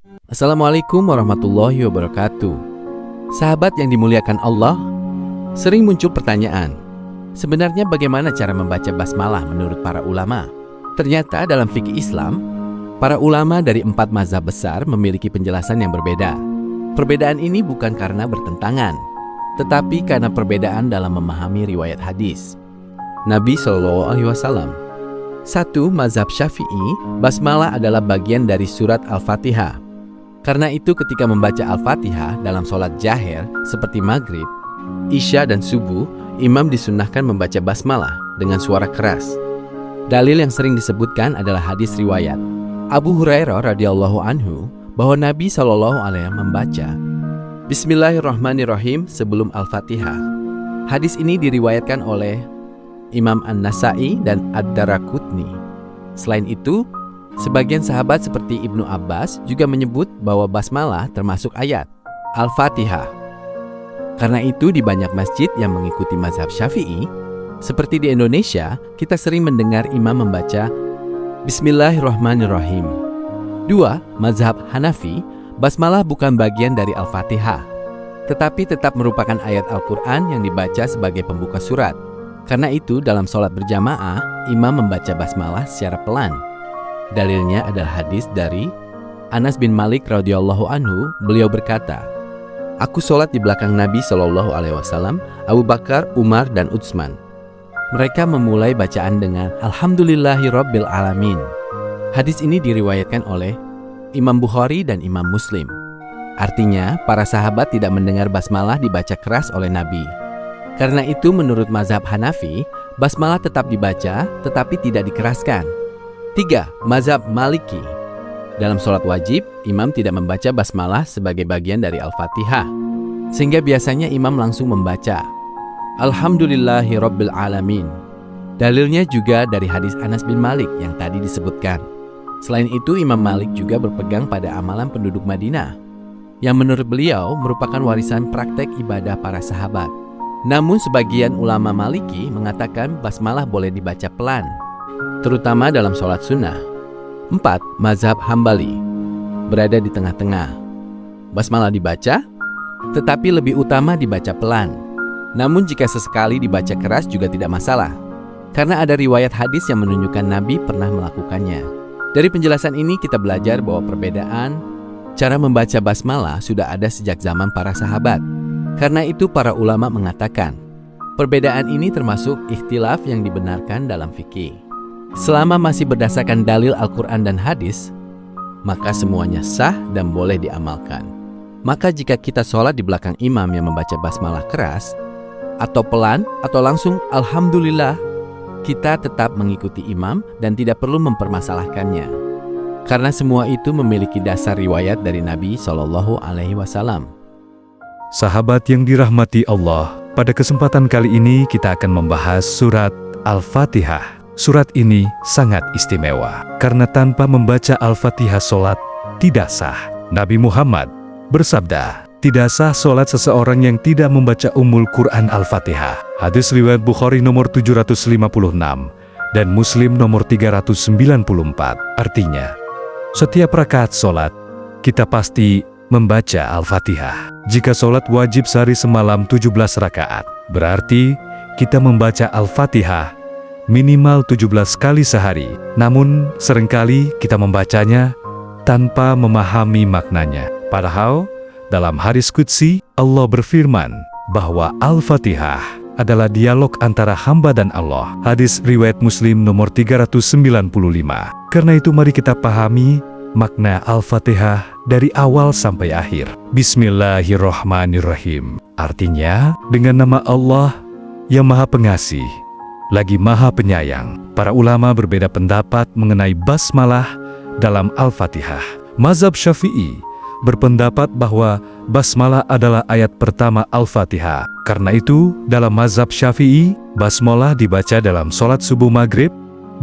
Assalamualaikum warahmatullahi wabarakatuh. Sahabat yang dimuliakan Allah, sering muncul pertanyaan, sebenarnya bagaimana cara membaca basmalah menurut para ulama? Ternyata dalam fikih Islam, para ulama dari 4 mazhab besar memiliki penjelasan yang berbeda. Perbedaan ini bukan karena bertentangan, tetapi karena perbedaan dalam memahami riwayat hadis. Nabi SAW. 1. Mazhab Syafi'i, basmalah adalah bagian dari surat Al-Fatihah. Karena itu ketika membaca Al-Fatihah dalam sholat jahir seperti maghrib, isya dan subuh, imam disunnahkan membaca basmalah dengan suara keras. Dalil yang sering disebutkan adalah hadis riwayat Abu Hurairah radhiyallahu anhu bahwa Nabi SAW membaca Bismillahirrahmanirrahim sebelum Al-Fatihah. Hadis ini diriwayatkan oleh Imam An-Nasai dan Ad-Daraqutni. Selain itu, sebagian sahabat seperti Ibnu Abbas juga menyebut bahwa basmalah termasuk ayat Al-Fatihah. Karena itu di banyak masjid yang mengikuti mazhab Syafi'i, seperti di Indonesia, kita sering mendengar imam membaca Bismillahirrahmanirrahim. 2. Mazhab Hanafi, basmalah bukan bagian dari Al-Fatihah, tetapi tetap merupakan ayat Al-Quran yang dibaca sebagai pembuka surat. Karena itu dalam sholat berjamaah, imam membaca basmalah secara pelan. Dalilnya adalah hadis dari Anas bin Malik radhiyallahu anhu. Beliau berkata, "Aku sholat di belakang Nabi SAW, Abu Bakar, Umar, dan Utsman. Mereka memulai bacaan dengan Alhamdulillahirabbil alamin." Hadis ini diriwayatkan oleh Imam Bukhari dan Imam Muslim. Artinya, para sahabat tidak mendengar basmalah dibaca keras oleh Nabi. Karena itu menurut mazhab Hanafi, basmalah tetap dibaca tetapi tidak dikeraskan. 3. Mazhab Maliki. Dalam sholat wajib, imam tidak membaca basmalah sebagai bagian dari Al-Fatihah, sehingga biasanya imam langsung membaca Alhamdulillahirabbil alamin. Dalilnya juga dari hadis Anas bin Malik yang tadi disebutkan. Selain itu, Imam Malik juga berpegang pada amalan penduduk Madinah, yang menurut beliau merupakan warisan praktek ibadah para sahabat. Namun sebagian ulama Maliki mengatakan basmalah boleh dibaca pelan, terutama dalam sholat sunnah. 4. Mazhab Hambali berada di tengah-tengah. Basmalah dibaca, tetapi lebih utama dibaca pelan. Namun jika sesekali dibaca keras juga tidak masalah, karena ada riwayat hadis yang menunjukkan Nabi pernah melakukannya. Dari penjelasan ini kita belajar bahwa perbedaan cara membaca basmalah sudah ada sejak zaman para sahabat. Karena itu para ulama mengatakan, perbedaan ini termasuk ikhtilaf yang dibenarkan dalam fikih. Selama masih berdasarkan dalil Al-Quran dan hadis, maka semuanya sah dan boleh diamalkan. Maka jika kita sholat di belakang imam yang membaca basmalah keras, atau pelan, atau langsung Alhamdulillah, kita tetap mengikuti imam dan tidak perlu mempermasalahkannya. Karena semua itu memiliki dasar riwayat dari Nabi SAW. Sahabat yang dirahmati Allah, pada kesempatan kali ini kita akan membahas surat Al-Fatihah. Surat ini sangat istimewa, karena tanpa membaca Al-Fatihah solat tidak sah. Nabi Muhammad bersabda, "Tidak sah solat seseorang yang tidak membaca Ummul Quran Al-Fatihah." Hadis riwayat Bukhari nomor 756 dan Muslim nomor 394. Artinya, setiap rakaat solat, kita pasti membaca Al-Fatihah. Jika sholat wajib sehari semalam 17 rakaat, berarti kita membaca Al-Fatihah minimal 17 kali sehari. Namun seringkali kita membacanya tanpa memahami maknanya. Padahal dalam hadis qudsi Allah berfirman bahwa Al-Fatihah adalah dialog antara hamba dan Allah. Hadis riwayat Muslim nomor 395. Karena itu mari kita pahami makna Al-Fatihah dari awal sampai akhir. Bismillahirrahmanirrahim. Artinya, dengan nama Allah yang Maha Pengasih, lagi Maha Penyayang. Para ulama berbeda pendapat mengenai basmalah dalam Al-Fatihah. Mazhab Syafi'i berpendapat bahwa basmalah adalah ayat pertama Al-Fatihah. Karena itu, dalam mazhab Syafi'i, basmalah dibaca dalam sholat subuh maghrib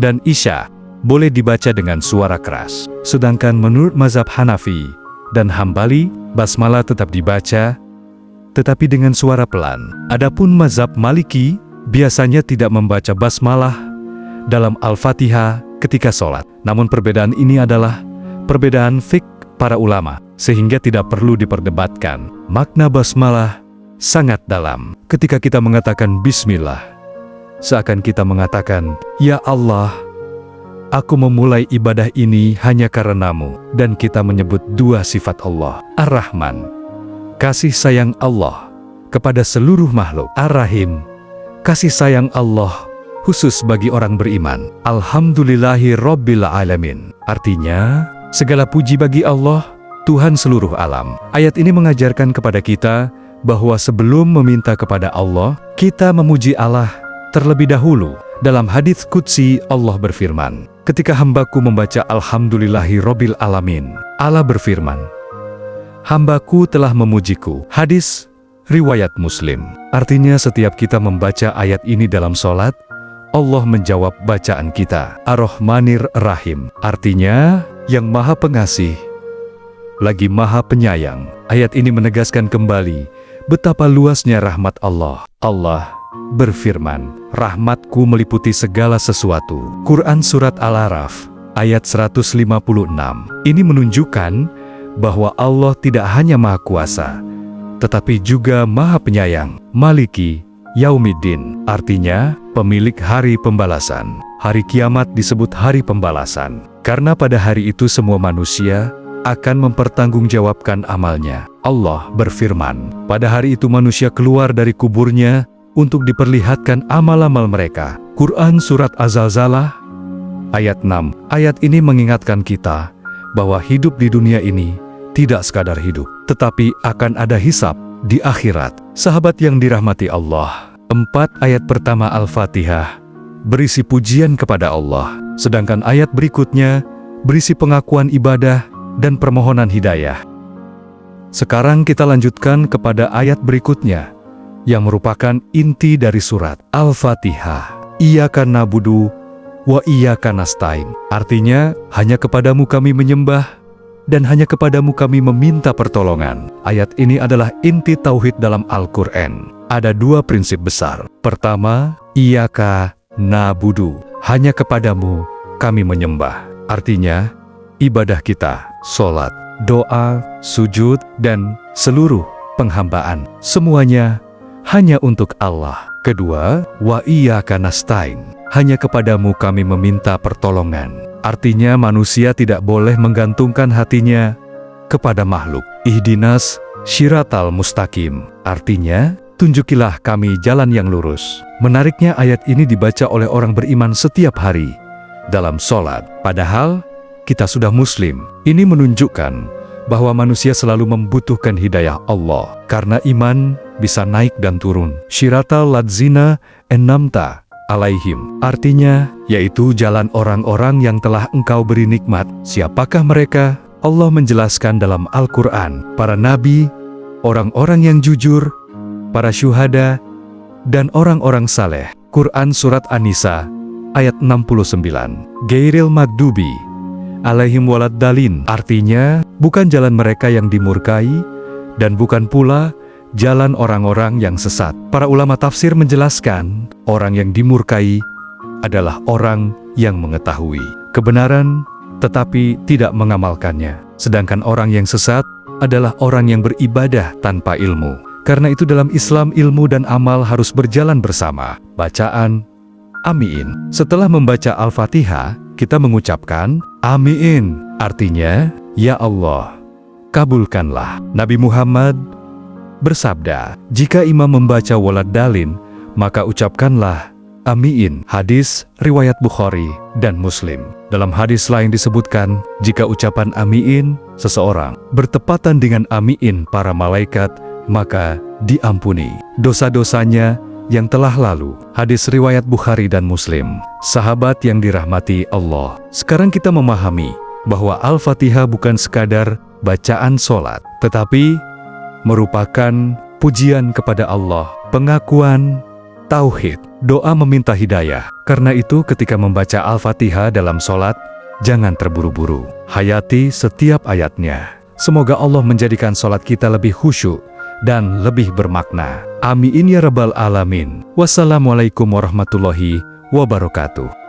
dan isya boleh dibaca dengan suara keras. Sedangkan menurut mazhab Hanafi dan Hambali, basmalah tetap dibaca, tetapi dengan suara pelan. Adapun mazhab Maliki biasanya tidak membaca basmalah dalam Al-Fatihah ketika sholat. Namun perbedaan ini adalah perbedaan fiqh para ulama, sehingga tidak perlu diperdebatkan. Makna basmalah sangat dalam. Ketika kita mengatakan bismillah, seakan kita mengatakan, "Ya Allah, aku memulai ibadah ini hanya karena-Mu." Dan kita menyebut dua sifat Allah. Ar-Rahman, kasih sayang Allah kepada seluruh makhluk. Ar-Rahim, kasih sayang Allah khusus bagi orang beriman. Alhamdulillahi Rabbil Alamin, artinya segala puji bagi Allah, Tuhan seluruh alam. Ayat ini mengajarkan kepada kita bahwa sebelum meminta kepada Allah, kita memuji Allah terlebih dahulu. Dalam hadits qudsi, Allah berfirman, ketika hambaku membaca Alhamdulillahi Rabbil Alamin, Allah berfirman, hambaku telah memujiku. Hadis riwayat Muslim. Artinya setiap kita membaca ayat ini dalam sholat, Allah menjawab bacaan kita. Ar-Rahmanir Rahim, artinya yang maha pengasih, lagi maha penyayang. Ayat ini menegaskan kembali betapa luasnya rahmat Allah. Allah berfirman, rahmatku meliputi segala sesuatu. Quran Surat Al-A'raf ayat 156. Ini menunjukkan bahwa Allah tidak hanya maha kuasa, tetapi juga maha penyayang. Maliki Yaumiddin, artinya pemilik hari pembalasan. Hari kiamat disebut hari pembalasan, karena pada hari itu semua manusia akan mempertanggungjawabkan amalnya. Allah berfirman, pada hari itu manusia keluar dari kuburnya untuk diperlihatkan amal-amal mereka. Quran Surat Az-Zalzalah ayat 6. Ayat ini mengingatkan kita bahwa hidup di dunia ini tidak sekadar hidup, tetapi akan ada hisab di akhirat. Sahabat yang dirahmati Allah, 4 ayat pertama Al-Fatihah berisi pujian kepada Allah, sedangkan ayat berikutnya berisi pengakuan ibadah dan permohonan hidayah. Sekarang kita lanjutkan kepada ayat berikutnya, yang merupakan inti dari surat Al-Fatihah. Iyyaka na'budu wa iyyaka nasta'in, artinya hanya kepadamu kami menyembah dan hanya kepadamu kami meminta pertolongan. Ayat ini adalah inti tauhid dalam Al-Quran. Ada 2 prinsip besar. Pertama, iyyaka na'budu, hanya kepadamu kami menyembah. Artinya, ibadah kita, sholat, doa, sujud, dan seluruh penghambaan, semuanya hanya untuk Allah. Kedua, wa iyyaka nasta'in, hanya kepadamu kami meminta pertolongan. Artinya manusia tidak boleh menggantungkan hatinya kepada makhluk. Ihdinas syiratal mustaqim, artinya tunjukilah kami jalan yang lurus. Menariknya ayat ini dibaca oleh orang beriman setiap hari dalam sholat, padahal kita sudah muslim. Ini menunjukkan bahwa manusia selalu membutuhkan hidayah Allah, karena iman bisa naik dan turun. Syiratal ladzina en'amta alaihim, artinya yaitu jalan orang-orang yang telah engkau beri nikmat. Siapakah mereka? Allah menjelaskan dalam Al-Quran, para nabi, orang-orang yang jujur, para syuhada, dan orang-orang saleh. Quran Surat An-Nisa ayat 69. Gairil magdubi alaihim waladdallin, artinya bukan jalan mereka yang dimurkai dan bukan pula jalan orang-orang yang sesat. Para ulama tafsir menjelaskan, orang yang dimurkai adalah orang yang mengetahui kebenaran tetapi tidak mengamalkannya. Sedangkan orang yang sesat adalah orang yang beribadah tanpa ilmu. Karena itu dalam Islam ilmu dan amal harus berjalan bersama. Bacaan Amin. Setelah membaca Al-Fatihah, kita mengucapkan Amin, artinya ya Allah, kabulkanlah. Nabi Muhammad bersabda, jika imam membaca waladdallin, maka ucapkanlah Amin. Hadis riwayat Bukhari dan Muslim. Dalam hadis lain disebutkan, jika ucapan Amin seseorang bertepatan dengan Amin para malaikat, maka diampuni dosa-dosanya yang telah lalu. Hadis riwayat Bukhari dan Muslim. Sahabat yang dirahmati Allah, sekarang kita memahami bahwa Al-Fatihah bukan sekadar bacaan sholat, tetapi merupakan pujian kepada Allah, pengakuan tauhid, doa meminta hidayah. Karena itu ketika membaca Al-Fatihah dalam sholat, jangan terburu-buru, hayati setiap ayatnya. Semoga Allah menjadikan sholat kita lebih khusyuk dan lebih bermakna. Amin ya rabbal alamin. Wassalamualaikum warahmatullahi wabarakatuh.